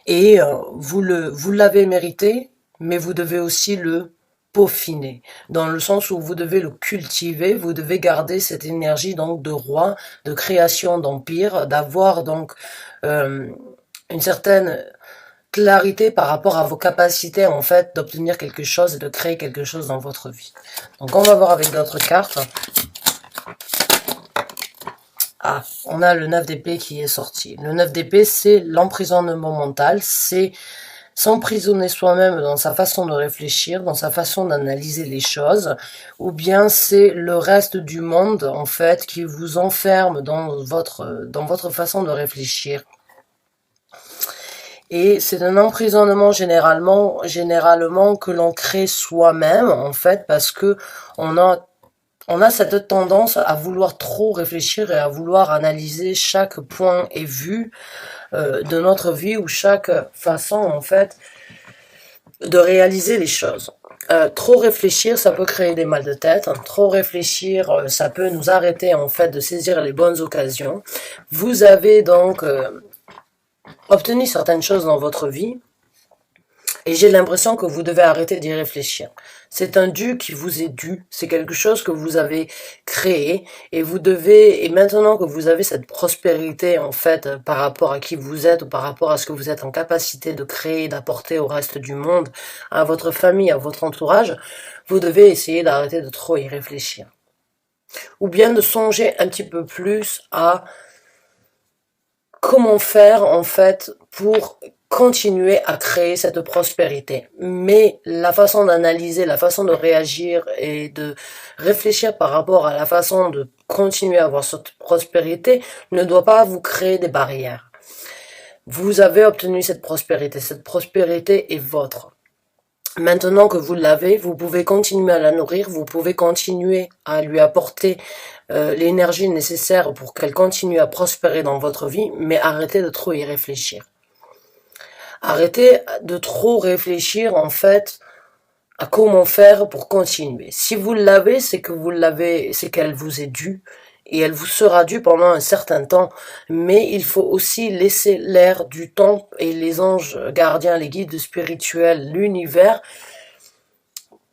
et vous l'avez mérité, mais vous devez aussi le peaufiner, dans le sens où vous devez le cultiver, vous devez garder cette énergie donc de roi, de création d'empire, d'avoir donc une certaine clarité par rapport à vos capacités en fait d'obtenir quelque chose et de créer quelque chose dans votre vie. Donc on va voir avec d'autres cartes. Ah, on a le 9 d'épée qui est sorti. Le 9 d'épée, c'est l'emprisonnement mental, c'est s'emprisonner soi-même dans sa façon de réfléchir, dans sa façon d'analyser les choses, ou bien c'est le reste du monde, en fait, qui vous enferme dans votre façon de réfléchir. Et c'est un emprisonnement généralement que l'on crée soi-même, en fait, parce que on a cette tendance à vouloir trop réfléchir et à vouloir analyser chaque point et vue de notre vie ou chaque façon, en fait, de réaliser les choses. Trop réfléchir, ça peut créer des mal de tête. Trop réfléchir, ça peut nous arrêter, en fait, de saisir les bonnes occasions. Vous avez donc obtenu certaines choses dans votre vie, et j'ai l'impression que vous devez arrêter d'y réfléchir. C'est un dû qui vous est dû, c'est quelque chose que vous avez créé, et vous devez, et maintenant que vous avez cette prospérité, en fait, par rapport à qui vous êtes, ou par rapport à ce que vous êtes en capacité de créer, d'apporter au reste du monde, à votre famille, à votre entourage, vous devez essayer d'arrêter de trop y réfléchir. Ou bien de songer un petit peu plus à comment faire, en fait, pour continuer à créer cette prospérité. Mais la façon d'analyser, la façon de réagir et de réfléchir par rapport à la façon de continuer à avoir cette prospérité ne doit pas vous créer des barrières. Vous avez obtenu cette prospérité est votre. Maintenant que vous l'avez, vous pouvez continuer à la nourrir, vous pouvez continuer à lui apporter l'énergie nécessaire pour qu'elle continue à prospérer dans votre vie, mais arrêtez de trop y réfléchir. Arrêtez de trop réfléchir, en fait, à comment faire pour continuer. Si vous l'avez, c'est que vous l'avez, c'est qu'elle vous est due, et elle vous sera due pendant un certain temps, mais il faut aussi laisser l'air du temps et les anges gardiens, les guides spirituels, l'univers,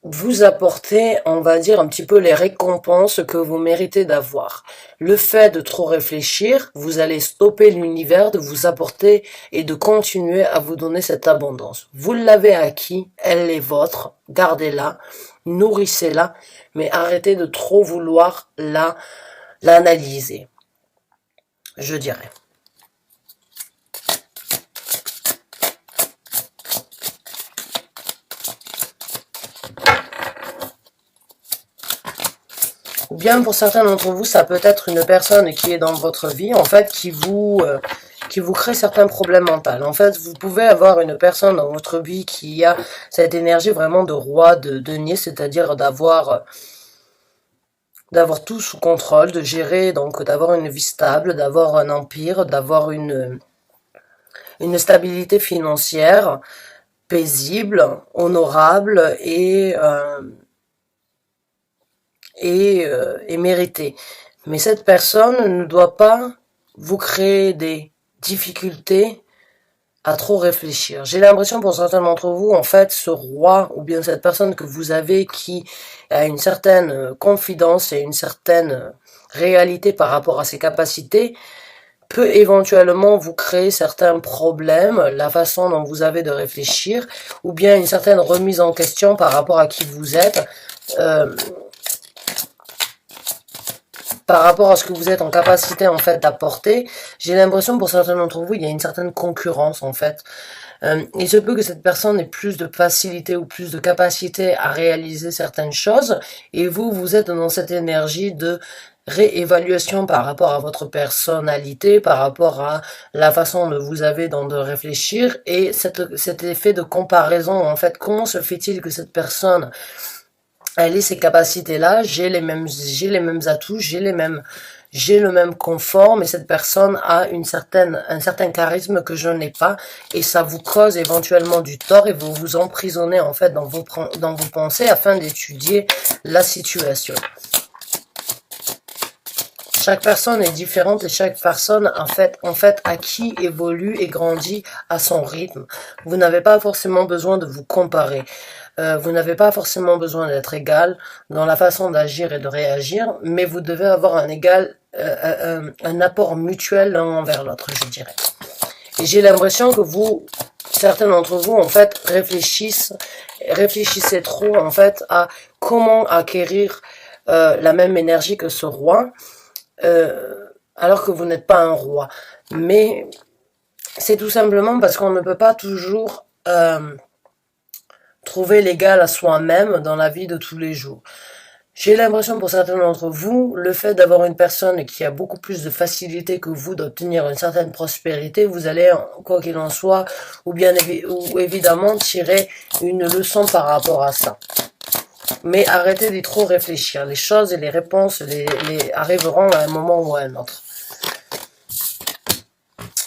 vous apporter, on va dire, un petit peu les récompenses que vous méritez d'avoir. Le fait de trop réfléchir, vous allez stopper l'univers de vous apporter et de continuer à vous donner cette abondance. Vous l'avez acquis, elle est votre, gardez-la, nourrissez-la, mais arrêtez de trop vouloir l'analyser, je dirais. Ou bien pour certains d'entre vous, ça peut être une personne qui est dans votre vie, en fait, qui vous crée certains problèmes mentaux. En fait, vous pouvez avoir une personne dans votre vie qui a cette énergie vraiment de roi, de denier, c'est-à-dire d'avoir tout sous contrôle, de gérer, donc d'avoir une vie stable, d'avoir un empire, d'avoir une stabilité financière paisible, honorable et mérité. Mais cette personne ne doit pas vous créer des difficultés à trop réfléchir. J'ai l'impression pour certains d'entre vous, en fait, ce roi ou bien cette personne que vous avez qui a une certaine confidence et une certaine réalité par rapport à ses capacités, peut éventuellement vous créer certains problèmes, la façon dont vous avez de réfléchir, ou bien une certaine remise en question par rapport à qui vous êtes, par rapport à ce que vous êtes en capacité en fait d'apporter. J'ai l'impression pour certains d'entre vous, il y a une certaine concurrence en fait. Il se peut que cette personne ait plus de facilité ou plus de capacité à réaliser certaines choses, et vous êtes dans cette énergie de réévaluation par rapport à votre personnalité, par rapport à la façon dont vous avez de réfléchir, et cet effet de comparaison, en fait, comment se fait-il que cette personne elle ait ces capacités-là, j'ai les mêmes atouts, j'ai le même confort, mais cette personne a un certain charisme que je n'ai pas, et ça vous cause éventuellement du tort, et vous vous emprisonnez en fait dans vos pensées afin d'étudier la situation. Chaque personne est différente et chaque personne, en fait, acquis, évolue et grandit à son rythme. Vous n'avez pas forcément besoin de vous comparer. Vous n'avez pas forcément besoin d'être égal dans la façon d'agir et de réagir, mais vous devez avoir un apport mutuel l'un envers l'autre, je dirais. Et j'ai l'impression que certains d'entre vous, en fait, réfléchissez trop, en fait, à comment acquérir la même énergie que ce roi, alors que vous n'êtes pas un roi. Mais c'est tout simplement parce qu'on ne peut pas toujours trouver l'égal à soi-même dans la vie de tous les jours. J'ai l'impression pour certains d'entre vous, le fait d'avoir une personne qui a beaucoup plus de facilité que vous d'obtenir une certaine prospérité, vous allez, quoi qu'il en soit, ou évidemment tirer une leçon par rapport à ça. Mais arrêtez d'y trop réfléchir. Les choses et les réponses arriveront à un moment ou à un autre.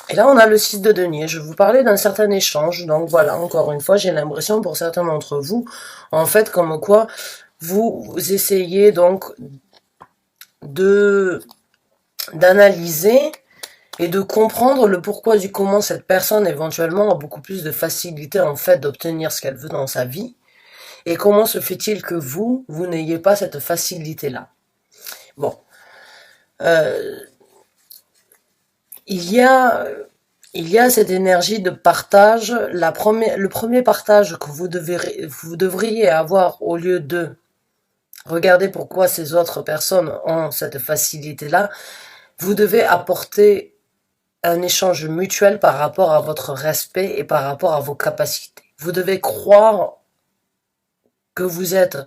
Et là, on a le 6 de denier. Je vous parlais d'un certain échange. Donc voilà, encore une fois, j'ai l'impression pour certains d'entre vous, en fait, comme quoi vous essayez donc d'analyser et de comprendre le pourquoi du comment cette personne éventuellement a beaucoup plus de facilité en fait d'obtenir ce qu'elle veut dans sa vie. Et comment se fait-il que vous n'ayez pas cette facilité-là? Bon. Il y a cette énergie de partage. Le premier partage que vous devriez avoir au lieu de regarder pourquoi ces autres personnes ont cette facilité-là, vous devez apporter un échange mutuel par rapport à votre respect et par rapport à vos capacités. Vous devez croire que vous êtes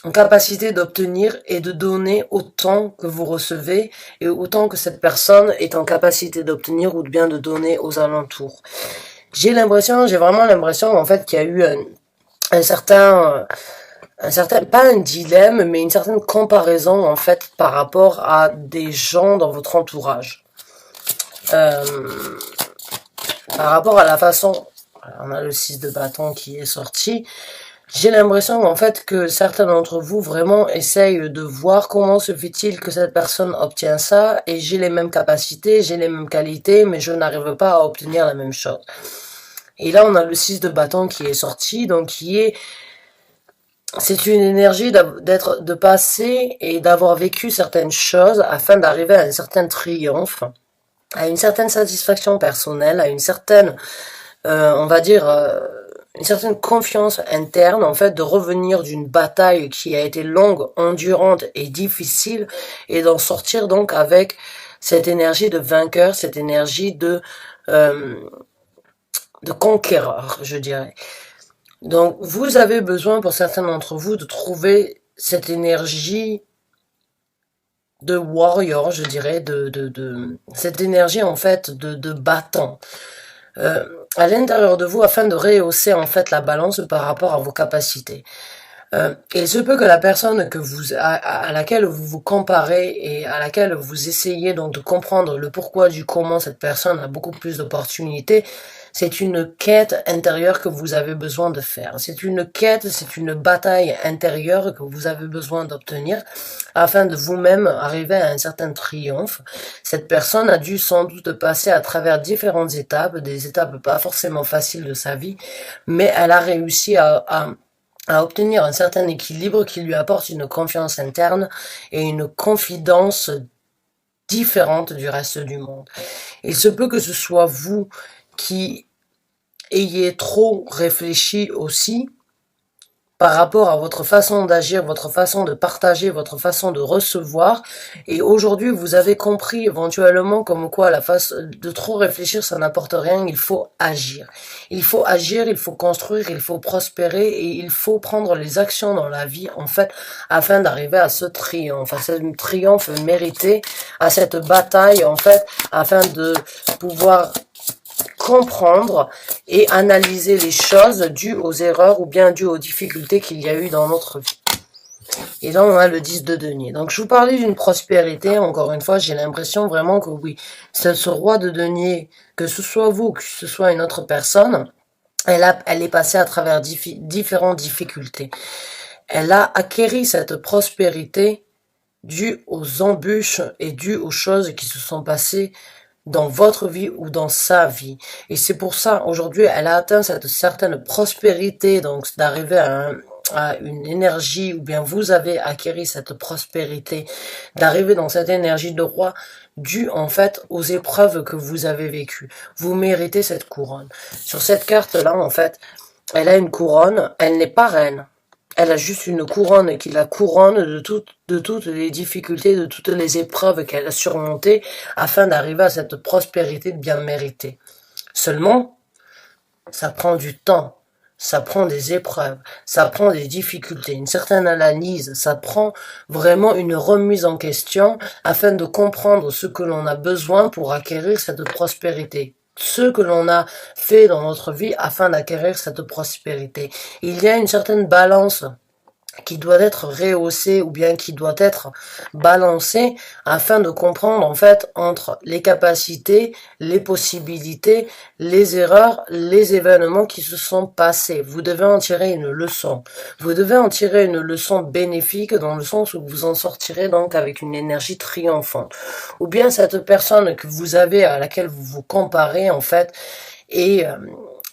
en capacité d'obtenir et de donner autant que vous recevez et autant que cette personne est en capacité d'obtenir ou bien de donner aux alentours. J'ai vraiment l'impression en fait qu'il y a eu un certain, pas un dilemme, mais une certaine comparaison en fait par rapport à des gens dans votre entourage. Par rapport à la façon, on a le 6 de bâton qui est sorti. J'ai l'impression en fait que certains d'entre vous vraiment essayent de voir comment se fait-il que cette personne obtient ça et j'ai les mêmes capacités, j'ai les mêmes qualités, mais je n'arrive pas à obtenir la même chose. Et là on a le 6 de bâton qui est sorti, donc c'est une énergie de passer et d'avoir vécu certaines choses afin d'arriver à un certain triomphe, à une certaine satisfaction personnelle, à une certaine, on va dire, une certaine confiance interne, en fait, de revenir d'une bataille qui a été longue, endurante et difficile, et d'en sortir donc avec cette énergie de vainqueur, cette énergie de conquéreur, je dirais. Donc, vous avez besoin, pour certains d'entre vous, de trouver cette énergie de warrior, je dirais, cette énergie, en fait, de battant. À l'intérieur de vous afin de rehausser en fait la balance par rapport à vos capacités. Il se peut que la personne à laquelle vous vous comparez et à laquelle vous essayez donc de comprendre le pourquoi du comment cette personne a beaucoup plus d'opportunités, c'est une quête intérieure que vous avez besoin de faire. C'est une quête, c'est une bataille intérieure que vous avez besoin d'obtenir afin de vous-même arriver à un certain triomphe. Cette personne a dû sans doute passer à travers différentes étapes, des étapes pas forcément faciles de sa vie, mais elle a réussi à obtenir un certain équilibre qui lui apporte une confiance interne et une confidence différente du reste du monde. Il se peut que ce soit vous qui ayez trop réfléchi aussi par rapport à votre façon d'agir, votre façon de partager, votre façon de recevoir. Et aujourd'hui, vous avez compris éventuellement comme quoi de trop réfléchir, ça n'apporte rien. Il faut agir. Il faut agir, il faut construire, il faut prospérer et il faut prendre les actions dans la vie, en fait, afin d'arriver à ce triomphe, mérité, à cette bataille, en fait, afin de pouvoir comprendre et analyser les choses dues aux erreurs ou bien dues aux difficultés qu'il y a eu dans notre vie. Et là, on a le 10 de denier. Donc, je vous parlais d'une prospérité. Encore une fois, j'ai l'impression vraiment que oui, ce roi de denier, que ce soit vous ou que ce soit une autre personne, elle est passée à travers différentes difficultés. Elle a acquéri cette prospérité dû aux embûches et dû aux choses qui se sont passées dans votre vie ou dans sa vie. Et c'est pour ça, aujourd'hui, elle a atteint cette certaine prospérité, donc d'arriver à une énergie, ou bien vous avez acquis cette prospérité, d'arriver dans cette énergie de roi, due en fait aux épreuves que vous avez vécues. Vous méritez cette couronne. Sur cette carte-là, en fait, elle a une couronne, elle n'est pas reine. Elle a juste une couronne qui la couronne de toutes les difficultés, de toutes les épreuves qu'elle a surmontées afin d'arriver à cette prospérité bien méritée. Seulement, ça prend du temps, ça prend des épreuves, ça prend des difficultés, une certaine analyse, ça prend vraiment une remise en question afin de comprendre ce que l'on a besoin pour acquérir cette prospérité. Ce que l'on a fait dans notre vie afin d'acquérir cette prospérité. Il y a une certaine balance qui doit être rehaussé ou bien qui doit être balancé afin de comprendre en fait entre les capacités, les possibilités, les erreurs, les événements qui se sont passés. Vous devez en tirer une leçon. Vous devez en tirer une leçon bénéfique dans le sens où vous en sortirez donc avec une énergie triomphante. Ou bien cette personne que vous avez à laquelle vous vous comparez en fait et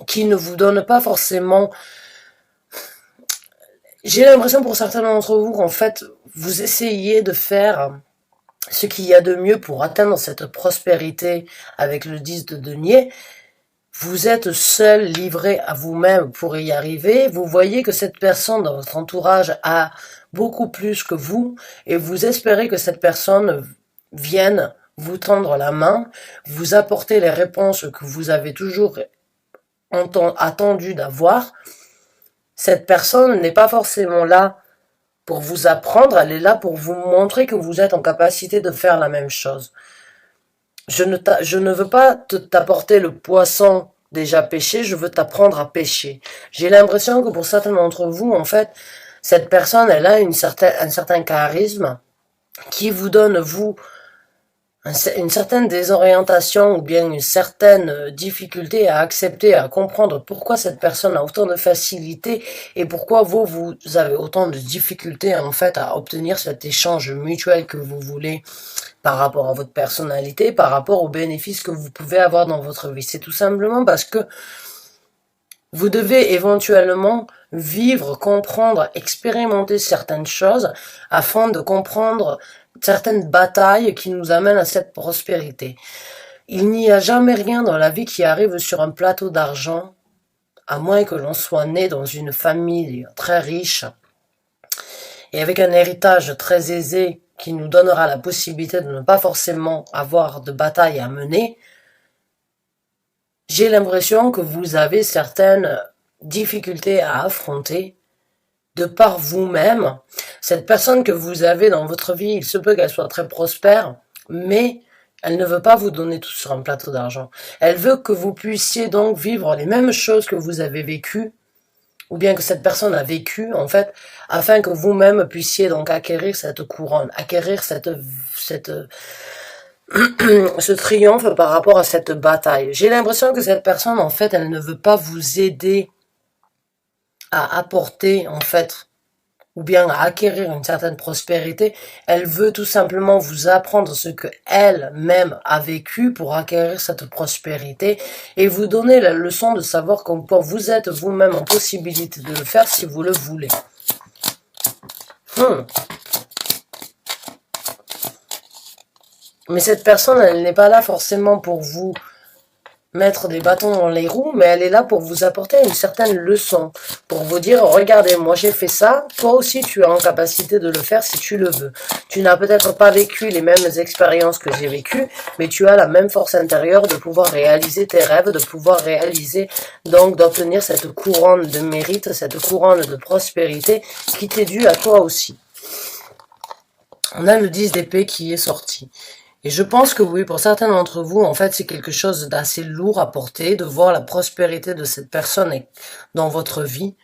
qui ne vous donne pas forcément. J'ai l'impression pour certains d'entre vous qu'en fait, vous essayez de faire ce qu'il y a de mieux pour atteindre cette prospérité avec le 10 de denier. Vous êtes seul, livré à vous-même pour y arriver. Vous voyez que cette personne dans votre entourage a beaucoup plus que vous et vous espérez que cette personne vienne vous tendre la main, vous apporter les réponses que vous avez toujours attendu d'avoir. Cette personne n'est pas forcément là pour vous apprendre, elle est là pour vous montrer que vous êtes en capacité de faire la même chose. Je ne veux pas t'apporter le poisson déjà pêché, je veux t'apprendre à pêcher. J'ai l'impression que pour certains d'entre vous, en fait, cette personne, elle a un certain charisme qui vous donne, vous, une certaine désorientation ou bien une certaine difficulté à accepter, à comprendre pourquoi cette personne a autant de facilité et pourquoi vous avez autant de difficultés en fait à obtenir cet échange mutuel que vous voulez par rapport à votre personnalité, par rapport aux bénéfices que vous pouvez avoir dans votre vie. C'est tout simplement parce que vous devez éventuellement vivre, comprendre, expérimenter certaines choses afin de comprendre certaines batailles qui nous amènent à cette prospérité. Il n'y a jamais rien dans la vie qui arrive sur un plateau d'argent, à moins que l'on soit né dans une famille très riche et avec un héritage très aisé qui nous donnera la possibilité de ne pas forcément avoir de bataille à mener. J'ai l'impression que vous avez certaines difficultés à affronter de par vous-même. Cette personne que vous avez dans votre vie, il se peut qu'elle soit très prospère, mais elle ne veut pas vous donner tout sur un plateau d'argent. Elle veut que vous puissiez donc vivre les mêmes choses que vous avez vécues, ou bien que cette personne a vécu, en fait, afin que vous-même puissiez donc acquérir cette couronne, acquérir ce triomphe par rapport à cette bataille. J'ai l'impression que cette personne, en fait, elle ne veut pas vous aider à apporter, en fait, ou bien à acquérir une certaine prospérité. Elle veut tout simplement vous apprendre ce que elle-même a vécu pour acquérir cette prospérité et vous donner la leçon de savoir comment vous êtes vous-même en possibilité de le faire si vous le voulez. Mais cette personne, elle n'est pas là forcément pour vous mettre des bâtons dans les roues, mais elle est là pour vous apporter une certaine leçon, pour vous dire, regardez, moi j'ai fait ça, toi aussi tu es en capacité de le faire si tu le veux. Tu n'as peut-être pas vécu les mêmes expériences que j'ai vécues, mais tu as la même force intérieure de pouvoir réaliser tes rêves, de pouvoir réaliser, donc d'obtenir cette couronne de mérite, cette couronne de prospérité qui t'est due à toi aussi. On a le 10 d'épée qui est sorti. Et je pense que oui, pour certains d'entre vous, en fait, c'est quelque chose d'assez lourd à porter, de voir la prospérité de cette personne dans votre vie,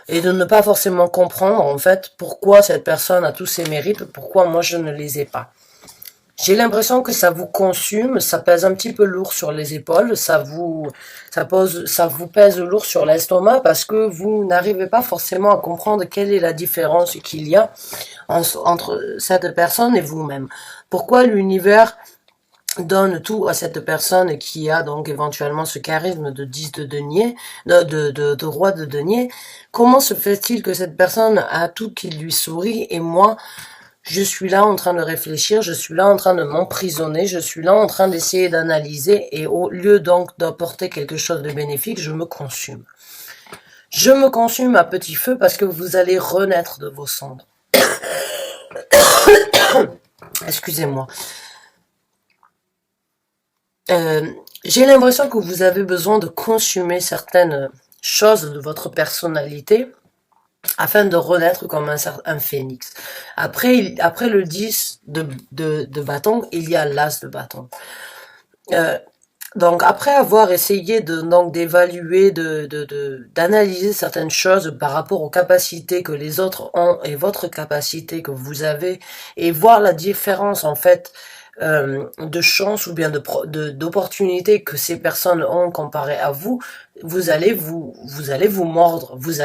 et de ne pas forcément comprendre, en fait, pourquoi cette personne a tous ses mérites, pourquoi moi je ne les ai pas. J'ai l'impression que ça vous consume, ça pèse un petit peu lourd sur les épaules, ça vous pèse lourd sur l'estomac parce que vous n'arrivez pas forcément à comprendre quelle est la différence qu'il y a entre cette personne et vous-même. Pourquoi l'univers donne tout à cette personne qui a donc éventuellement ce charisme de 10 de denier, de roi de denier? Comment se fait-il que cette personne a tout qui lui sourit et moi, je suis là en train de réfléchir, je suis là en train de m'emprisonner, je suis là en train d'essayer d'analyser et au lieu donc d'apporter quelque chose de bénéfique, je me consume. Je me consume à petit feu parce que vous allez renaître de vos cendres. Excusez-moi. J'ai l'impression que vous avez besoin de consumer certaines choses de votre personnalité afin de renaître comme un phénix. Après le 10 de bâton, il y a l'as de bâton. Donc après avoir essayé d'évaluer, d'analyser certaines choses par rapport aux capacités que les autres ont et votre capacité que vous avez et voir la différence en fait de chance ou bien d'opportunités que ces personnes ont comparé à vous, vous allez vous mordre, vous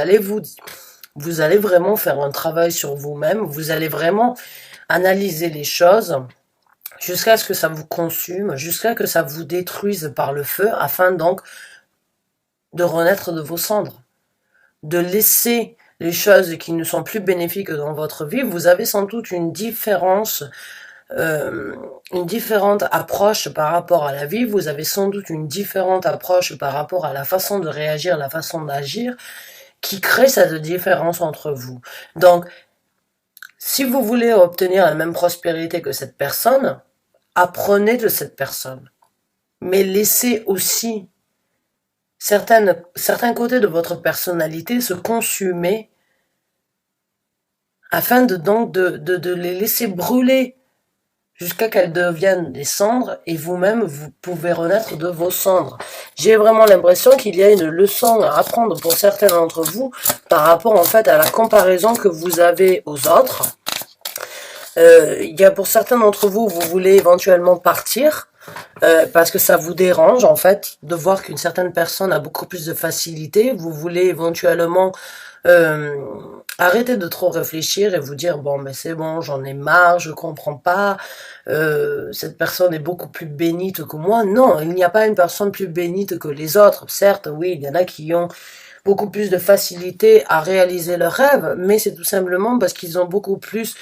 allez vraiment faire un travail sur vous-même, vous allez vraiment analyser les choses jusqu'à ce que ça vous consume, jusqu'à ce que ça vous détruise par le feu, afin donc de renaître de vos cendres, de laisser les choses qui ne sont plus bénéfiques dans votre vie. Vous avez sans doute une différente approche par rapport à la vie, vous avez sans doute une différente approche par rapport à la façon de réagir, la façon d'agir, qui crée cette différence entre vous. Donc, si vous voulez obtenir la même prospérité que cette personne, apprenez de cette personne. Mais laissez aussi certains côtés de votre personnalité se consumer afin de les laisser brûler jusqu'à qu'elles deviennent des cendres et vous-même, vous pouvez renaître de vos cendres. J'ai vraiment l'impression qu'il y a une leçon à apprendre pour certains d'entre vous par rapport en fait à la comparaison que vous avez aux autres. Il y a pour certains d'entre vous, vous voulez éventuellement partir parce que ça vous dérange en fait de voir qu'une certaine personne a beaucoup plus de facilité. Vous voulez éventuellement arrêter de trop réfléchir et vous dire bon mais c'est bon, j'en ai marre, je comprends pas, cette personne est beaucoup plus bénite que moi. Non, il n'y a pas une personne plus bénite que les autres. Certes, oui, il y en a qui ont beaucoup plus de facilité à réaliser leurs rêves, mais c'est tout simplement parce qu'ils ont beaucoup plus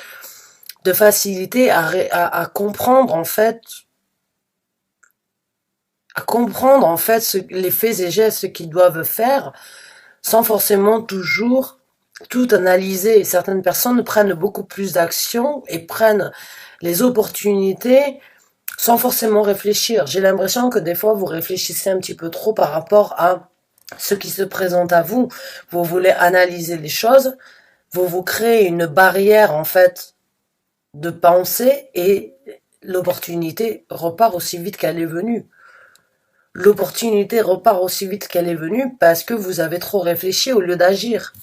de facilité à comprendre en fait les faits et gestes qu'ils doivent faire sans forcément toujours tout analyser. Certaines personnes prennent beaucoup plus d'actions et prennent les opportunités sans forcément réfléchir. J'ai l'impression que des fois vous réfléchissez un petit peu trop par rapport à ce qui se présente à vous. Vous voulez analyser les choses, vous créez une barrière en fait de pensée et l'opportunité repart aussi vite qu'elle est venue. L'opportunité repart aussi vite qu'elle est venue parce que vous avez trop réfléchi au lieu d'agir.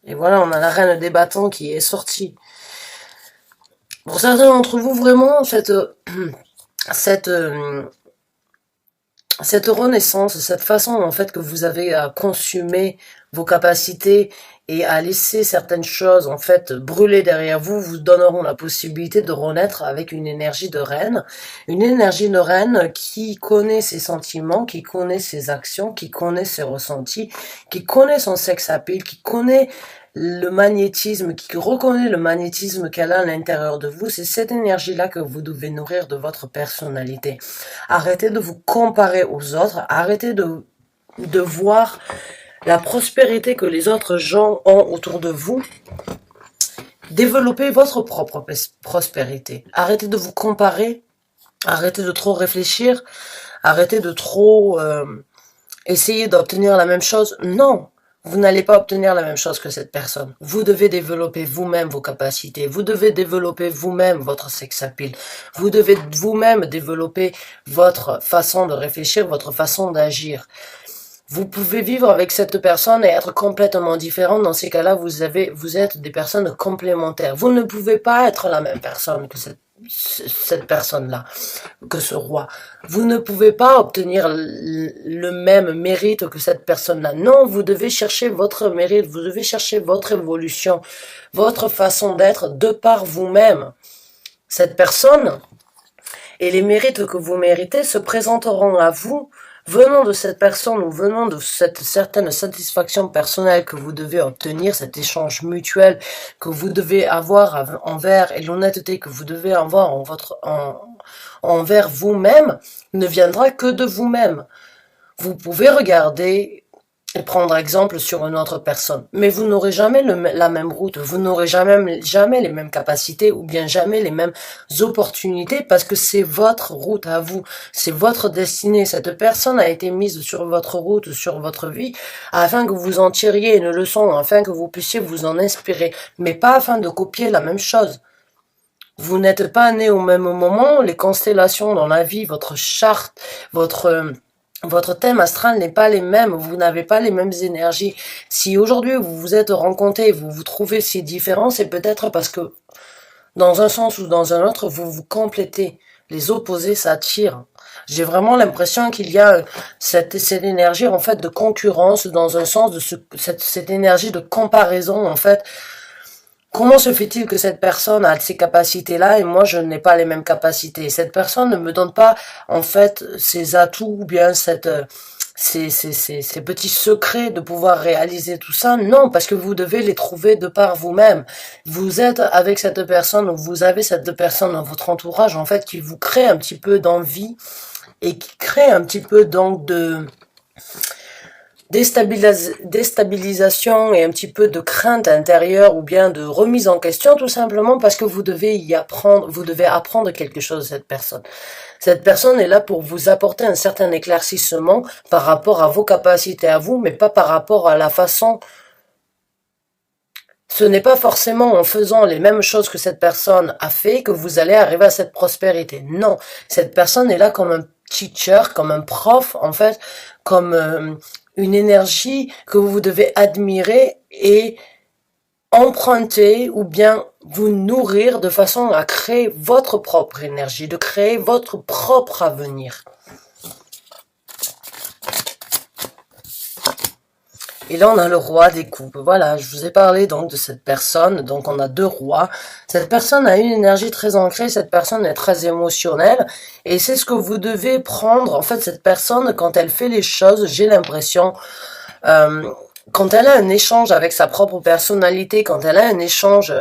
Et voilà, on a la reine des bâtons qui est sortie. Pour certains d'entre vous, vraiment, cette renaissance, cette façon en fait que vous avez à consumer vos capacités et à laisser certaines choses en fait brûler derrière vous, vous donneront la possibilité de renaître avec une énergie de reine qui connaît ses sentiments, qui connaît ses actions, qui connaît ses ressentis, qui connaît son sex appeal, qui connaît le magnétisme, qui reconnaît le magnétisme qu'elle a à l'intérieur de vous. C'est cette énergie-là que vous devez nourrir de votre personnalité. Arrêtez de vous comparer aux autres, arrêtez de voir la prospérité que les autres gens ont autour de vous. Développez votre propre prospérité. Arrêtez de vous comparer, arrêtez de trop réfléchir, arrêtez de trop essayer d'obtenir la même chose. Non, vous n'allez pas obtenir la même chose que cette personne. Vous devez développer vous-même vos capacités. Vous devez développer vous-même votre sex appeal. Vous devez vous-même développer votre façon de réfléchir, votre façon d'agir. Vous pouvez vivre avec cette personne et être complètement différent. Dans ces cas-là, vous êtes des personnes complémentaires. Vous ne pouvez pas être la même personne cette personne-là, que ce roi. Vous ne pouvez pas obtenir le même mérite que cette personne-là. Non, vous devez chercher votre mérite, vous devez chercher votre évolution, votre façon d'être de par vous-même. Cette personne et les mérites que vous méritez se présenteront à vous venant de cette personne ou venant de cette certaine satisfaction personnelle que vous devez obtenir, cet échange mutuel que vous devez avoir envers et l'honnêteté que vous devez avoir envers vous-même, ne viendra que de vous-même. Vous pouvez regarder et prendre exemple sur une autre personne, mais vous n'aurez jamais la même route, vous n'aurez jamais les mêmes capacités ou bien jamais les mêmes opportunités parce que c'est votre route à vous, c'est votre destinée. Cette personne a été mise sur votre route, sur votre vie, afin que vous en tiriez une leçon, afin que vous puissiez vous en inspirer, mais pas afin de copier la même chose. Vous n'êtes pas né au même moment, les constellations dans la vie, votre charte, votre thème astral n'est pas les mêmes, vous n'avez pas les mêmes énergies. Si aujourd'hui vous vous êtes rencontrés, vous vous trouvez si différents, c'est peut-être parce que dans un sens ou dans un autre, vous vous complétez. Les opposés s'attirent. J'ai vraiment l'impression qu'il y a cette énergie en fait de concurrence dans un sens de cette énergie de comparaison en fait. Comment se fait-il que cette personne a ces capacités-là et moi je n'ai pas les mêmes capacités? Cette personne ne me donne pas en fait ses atouts ou bien ces petits secrets de pouvoir réaliser tout ça. Non, parce que vous devez les trouver de par vous-même. Vous êtes avec cette personne ou vous avez cette personne dans votre entourage en fait qui vous crée un petit peu d'envie et qui crée un petit peu donc de déstabilisation et un petit peu de crainte intérieure ou bien de remise en question tout simplement parce que vous devez apprendre quelque chose de cette personne. Cette personne est là pour vous apporter un certain éclaircissement par rapport à vos capacités à vous, mais pas par rapport à la façon. Ce n'est pas forcément en faisant les mêmes choses que cette personne a fait que vous allez arriver à cette prospérité. Non, cette personne est là comme un teacher, comme un prof en fait, comme une énergie que vous devez admirer et emprunter ou bien vous nourrir de façon à créer votre propre énergie, de créer votre propre avenir. Et là, on a le roi des coupes. Voilà, je vous ai parlé donc de cette personne. Donc, on a deux rois. Cette personne a une énergie très ancrée. Cette personne est très émotionnelle. Et c'est ce que vous devez prendre. En fait, cette personne, quand elle fait les choses, j'ai l'impression, quand elle a un échange avec sa propre personnalité, quand elle a un échange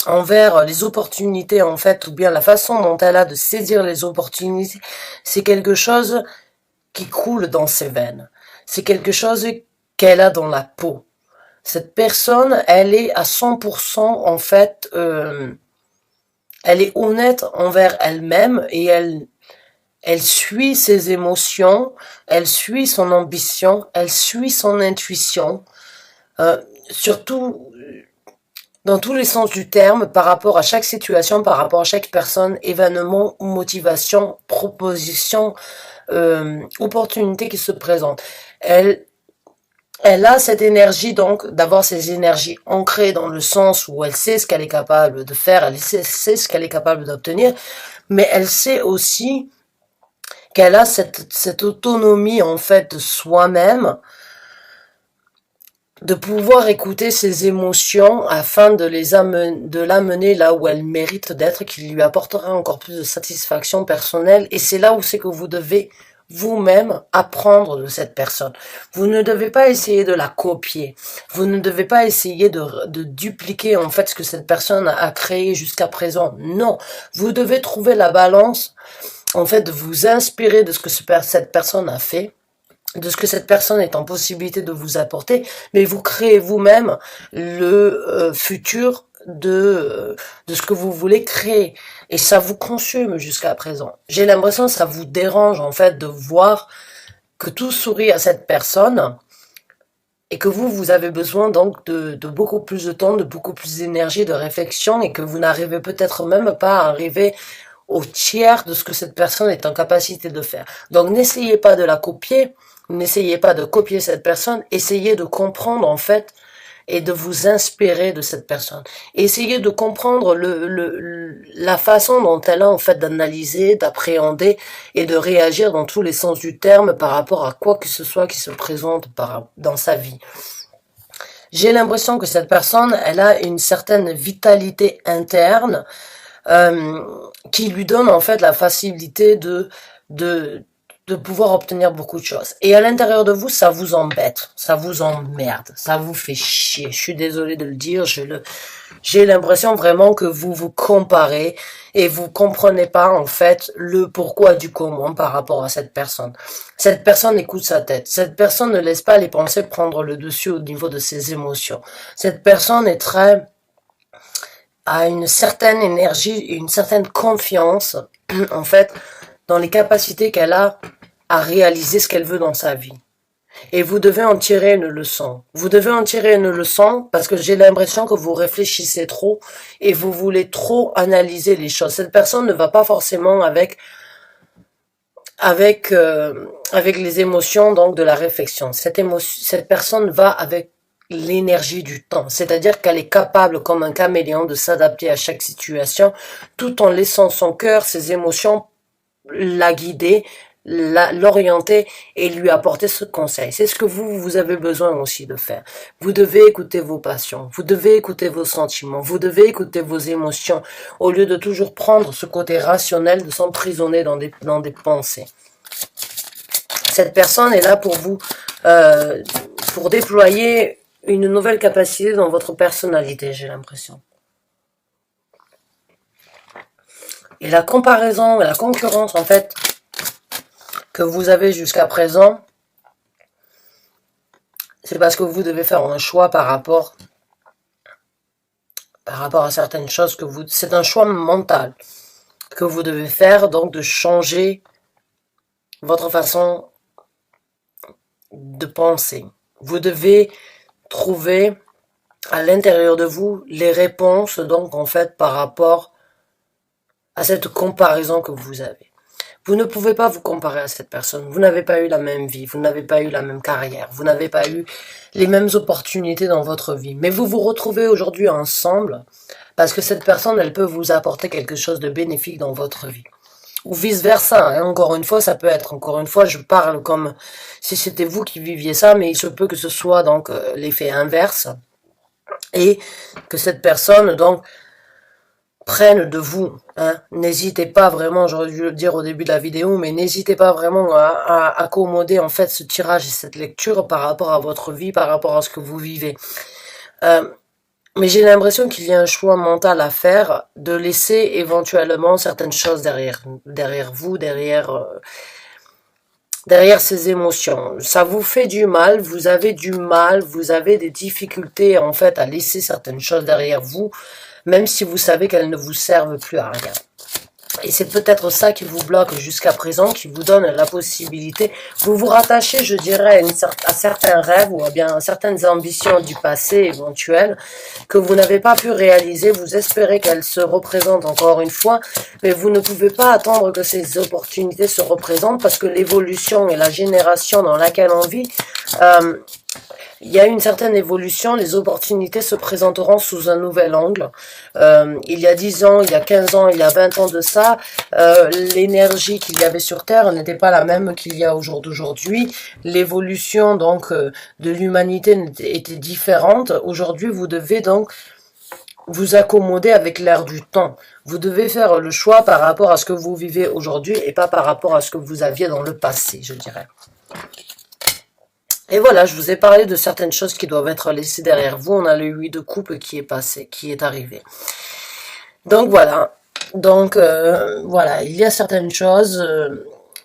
envers les opportunités, en fait, ou bien la façon dont elle a de saisir les opportunités, c'est quelque chose qui coule dans ses veines. C'est quelque chose qu'elle a dans la peau. Cette personne, elle est à 100% en fait, elle est honnête envers elle-même et elle suit ses émotions, elle suit son ambition, elle suit son intuition, surtout dans tous les sens du terme, par rapport à chaque situation, par rapport à chaque personne, événement, motivation, proposition, opportunité qui se présente. Elle a cette énergie donc d'avoir ces énergies ancrées dans le sens où elle sait ce qu'elle est capable de faire, elle sait ce qu'elle est capable d'obtenir, mais elle sait aussi qu'elle a cette autonomie en fait de soi-même, de pouvoir écouter ses émotions afin de l'amener là où elle mérite d'être, qui lui apportera encore plus de satisfaction personnelle. Et c'est là où c'est que vous devez vous-même apprendre de cette personne. Vous ne devez pas essayer de la copier. Vous ne devez pas essayer de dupliquer en fait ce que cette personne a créé jusqu'à présent. Non, vous devez trouver la balance en fait de vous inspirer de ce que cette personne a fait, de ce que cette personne est en possibilité de vous apporter, mais vous créez vous-même le futur de ce que vous voulez créer. Et ça vous consume jusqu'à présent. J'ai l'impression que ça vous dérange en fait de voir que tout sourit à cette personne et que vous avez besoin donc de beaucoup plus de temps, de beaucoup plus d'énergie, de réflexion et que vous n'arrivez peut-être même pas à arriver au tiers de ce que cette personne est en capacité de faire. Donc n'essayez pas de la copier, n'essayez pas de copier cette personne, essayez de comprendre en fait et de vous inspirer de cette personne. Essayez de comprendre la façon dont elle a en fait d'analyser, d'appréhender et de réagir dans tous les sens du terme par rapport à quoi que ce soit qui se présente dans sa vie. J'ai l'impression que cette personne, elle a une certaine vitalité interne qui lui donne en fait la facilité de pouvoir obtenir beaucoup de choses. Et à l'intérieur de vous, ça vous embête, ça vous emmerde, ça vous fait chier. Je suis désolée de le dire, j'ai l'impression vraiment que vous vous comparez et vous comprenez pas en fait le pourquoi du comment par rapport à cette personne. Cette personne écoute sa tête. Cette personne ne laisse pas les pensées prendre le dessus au niveau de ses émotions. Cette personne est a une certaine énergie, une certaine confiance en fait dans les capacités qu'elle a à réaliser ce qu'elle veut dans sa vie. Et vous devez en tirer une leçon. Vous devez en tirer une leçon parce que j'ai l'impression que vous réfléchissez trop et vous voulez trop analyser les choses. Cette personne ne va pas forcément avec les émotions donc de la réflexion. Cette personne va avec l'énergie du temps, c'est-à-dire qu'elle est capable comme un caméléon de s'adapter à chaque situation tout en laissant son cœur, ses émotions la guider, l'orienter et lui apporter ce conseil. C'est ce que vous avez besoin aussi de faire. Vous devez écouter vos passions, vous devez écouter vos sentiments, vous devez écouter vos émotions au lieu de toujours prendre ce côté rationnel, de s'emprisonner dans des pensées. Cette personne est là pour vous, pour déployer une nouvelle capacité dans votre personnalité, j'ai l'impression. Et la comparaison, la concurrence, en fait, que vous avez jusqu'à présent, c'est parce que vous devez faire un choix par rapport à certaines choses c'est un choix mental que vous devez faire, donc de changer votre façon de penser. Vous devez trouver à l'intérieur de vous les réponses, donc en fait, par rapport à cette comparaison que vous avez. Vous ne pouvez pas vous comparer à cette personne. Vous n'avez pas eu la même vie, vous n'avez pas eu la même carrière, vous n'avez pas eu les mêmes opportunités dans votre vie. Mais vous vous retrouvez aujourd'hui ensemble parce que cette personne, elle peut vous apporter quelque chose de bénéfique dans votre vie. Ou vice-versa. Hein. Encore une fois, ça peut être, encore une fois, je parle comme si c'était vous qui viviez ça, mais il se peut que ce soit donc l'effet inverse. Et que cette personne, donc, prennent de vous. Hein. N'hésitez pas vraiment, j'aurais dû le dire au début de la vidéo, mais n'hésitez pas vraiment à accommoder en fait ce tirage et cette lecture par rapport à votre vie, par rapport à ce que vous vivez. Mais j'ai l'impression qu'il y a un choix mental à faire, de laisser éventuellement certaines choses derrière vous, derrière ces émotions. Ça vous fait du mal, vous avez des difficultés en fait à laisser certaines choses derrière vous, même si vous savez qu'elles ne vous servent plus à rien. Et c'est peut-être ça qui vous bloque jusqu'à présent, qui vous donne la possibilité. Vous vous rattachez, je dirais, à certains rêves ou à bien certaines ambitions du passé éventuelles que vous n'avez pas pu réaliser. Vous espérez qu'elles se représentent encore une fois, mais vous ne pouvez pas attendre que ces opportunités se représentent parce que l'évolution et la génération dans laquelle on vit, il y a une certaine évolution, les opportunités se présenteront sous un nouvel angle. Il y a 10 ans, il y a 15 ans, il y a 20 ans de ça, l'énergie qu'il y avait sur Terre n'était pas la même qu'il y a au jour d'aujourd'hui. L'évolution donc de l'humanité était différente. Aujourd'hui, vous devez donc vous accommoder avec l'air du temps. Vous devez faire le choix par rapport à ce que vous vivez aujourd'hui et pas par rapport à ce que vous aviez dans le passé, je dirais. Et voilà, je vous ai parlé de certaines choses qui doivent être laissées derrière vous. On a le 8 de coupe qui est passé, qui est arrivé. Donc voilà. Donc voilà, il y a certaines choses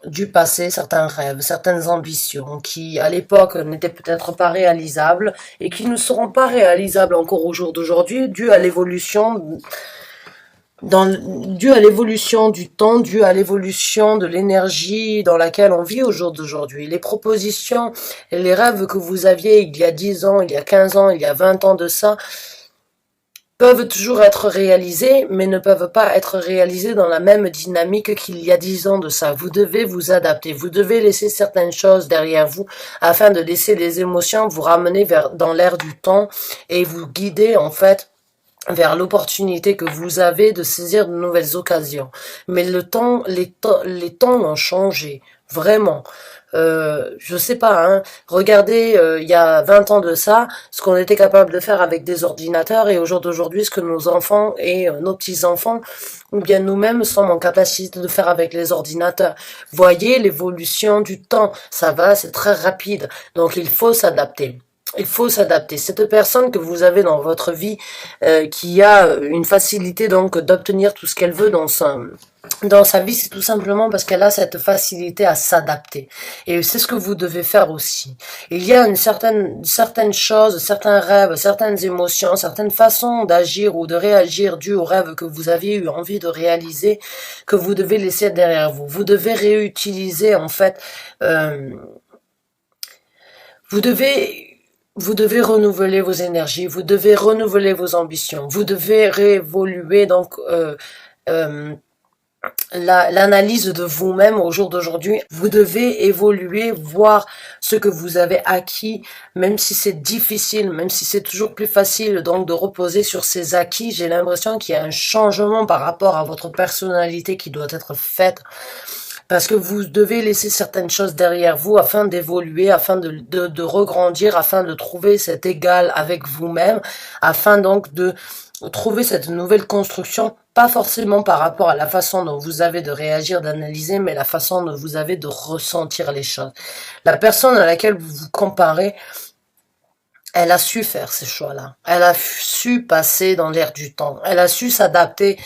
du passé, certains rêves, certaines ambitions qui à l'époque n'étaient peut-être pas réalisables et qui ne seront pas réalisables encore au jour d'aujourd'hui dû à l'évolution dû à l'évolution du temps, dû à l'évolution de l'énergie dans laquelle on vit au jour d'aujourd'hui. Les propositions et les rêves que vous aviez il y a 10 ans, il y a 15 ans, il y a 20 ans de ça, peuvent toujours être réalisés, mais ne peuvent pas être réalisés dans la même dynamique qu'il y a 10 ans de ça. Vous devez vous adapter, vous devez laisser certaines choses derrière vous afin de laisser les émotions vous ramener dans l'air du temps et vous guider en fait vers l'opportunité que vous avez de saisir de nouvelles occasions. Mais les temps ont changé, vraiment. Je sais pas, hein. Regardez, il y a 20 ans de ça, ce qu'on était capable de faire avec des ordinateurs et au jour d'aujourd'hui, ce que nos enfants et nos petits-enfants, ou bien nous-mêmes, sommes en capacité de faire avec les ordinateurs. Voyez l'évolution du temps, ça va, c'est très rapide, donc il faut s'adapter. Il faut s'adapter. Cette personne que vous avez dans votre vie, qui a une facilité donc d'obtenir tout ce qu'elle veut dans sa vie, c'est tout simplement parce qu'elle a cette facilité à s'adapter. Et c'est ce que vous devez faire aussi. Il y a certaines choses, certains rêves, certaines émotions, certaines façons d'agir ou de réagir dues aux rêves que vous aviez eu envie de réaliser, que vous devez laisser derrière vous. Vous devez réutiliser, en fait, vous devez renouveler vos énergies, vous devez renouveler vos ambitions, vous devez réévoluer donc l'analyse de vous-même au jour d'aujourd'hui. Vous devez évoluer, voir ce que vous avez acquis, même si c'est difficile, même si c'est toujours plus facile donc de reposer sur ces acquis. J'ai l'impression qu'il y a un changement par rapport à votre personnalité qui doit être faite. Parce que vous devez laisser certaines choses derrière vous afin d'évoluer, afin de regrandir, afin de trouver cet égal avec vous-même, afin donc de trouver cette nouvelle construction, pas forcément par rapport à la façon dont vous avez de réagir, d'analyser, mais la façon dont vous avez de ressentir les choses. La personne à laquelle vous vous comparez, elle a su faire ces choix-là. Elle a su passer dans l'air du temps. Elle a su s'adapter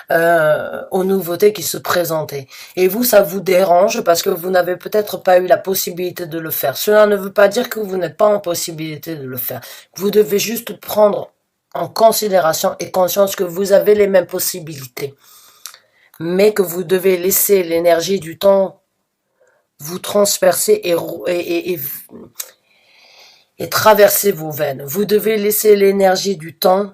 aux nouveautés qui se présentaient. Et vous, ça vous dérange parce que vous n'avez peut-être pas eu la possibilité de le faire. Cela ne veut pas dire que vous n'êtes pas en possibilité de le faire. Vous devez juste prendre en considération et conscience que vous avez les mêmes possibilités. Mais que vous devez laisser l'énergie du temps vous transpercer et traverser vos veines. Vous devez laisser l'énergie du temps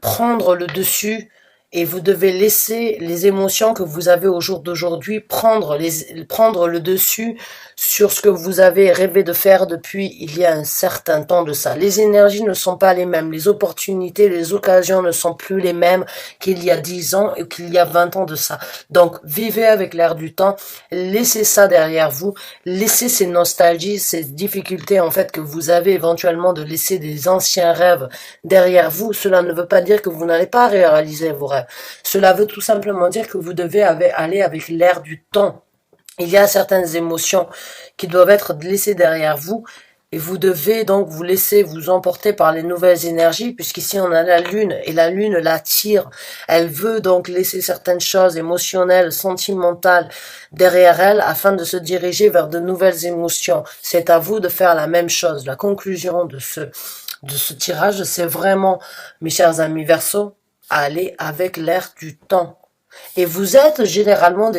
prendre le dessus et vous devez laisser les émotions que vous avez au jour d'aujourd'hui prendre le dessus sur ce que vous avez rêvé de faire depuis il y a un certain temps de ça. Les énergies ne sont pas les mêmes, les opportunités, les occasions ne sont plus les mêmes qu'il y a 10 ans et qu'il y a 20 ans de ça. Donc, vivez avec l'air du temps, laissez ça derrière vous, laissez ces nostalgies, ces difficultés en fait que vous avez éventuellement de laisser des anciens rêves derrière vous. Cela ne veut pas dire que vous n'allez pas réaliser vos rêves. Cela veut tout simplement dire que vous devez aller avec l'air du temps. Il y a certaines émotions qui doivent être laissées derrière vous et vous devez donc vous laisser vous emporter par les nouvelles énergies puisqu'ici on a la lune et la lune l'attire. Elle veut donc laisser certaines choses émotionnelles, sentimentales derrière elle afin de se diriger vers de nouvelles émotions. C'est à vous de faire la même chose. La conclusion de ce tirage, c'est vraiment, mes chers amis Verseaux, aller avec l'air du temps. Et vous êtes généralement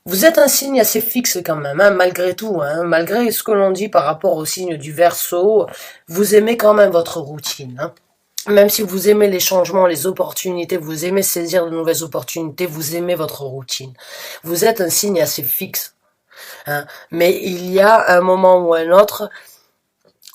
vous êtes un signe assez fixe quand même, hein, malgré tout, hein, malgré ce que l'on dit par rapport au signe du Verseau, vous aimez quand même votre routine, hein. Même si vous aimez les changements, les opportunités, vous aimez saisir de nouvelles opportunités, vous aimez votre routine. Vous êtes un signe assez fixe, hein, mais il y a un moment ou un autre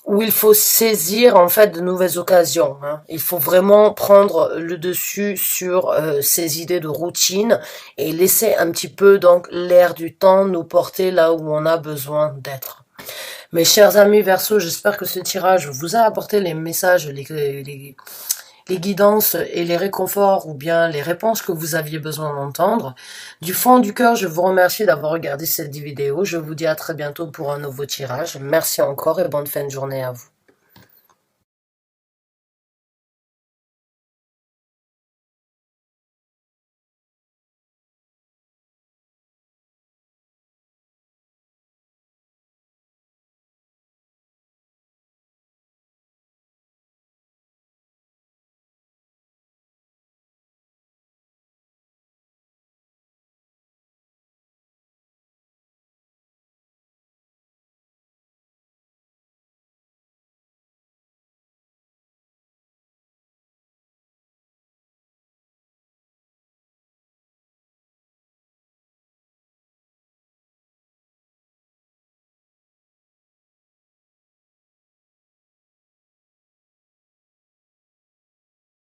où il faut saisir en fait de nouvelles occasions, hein. Il faut vraiment prendre le dessus sur ces idées de routine et laisser un petit peu donc l'air du temps nous porter là où on a besoin d'être. Mes chers amis Verseaux, j'espère que ce tirage vous a apporté les messages, les guidances et les réconforts ou bien les réponses que vous aviez besoin d'entendre. Du fond du cœur, je vous remercie d'avoir regardé cette vidéo. Je vous dis à très bientôt pour un nouveau tirage. Merci encore et bonne fin de journée à vous.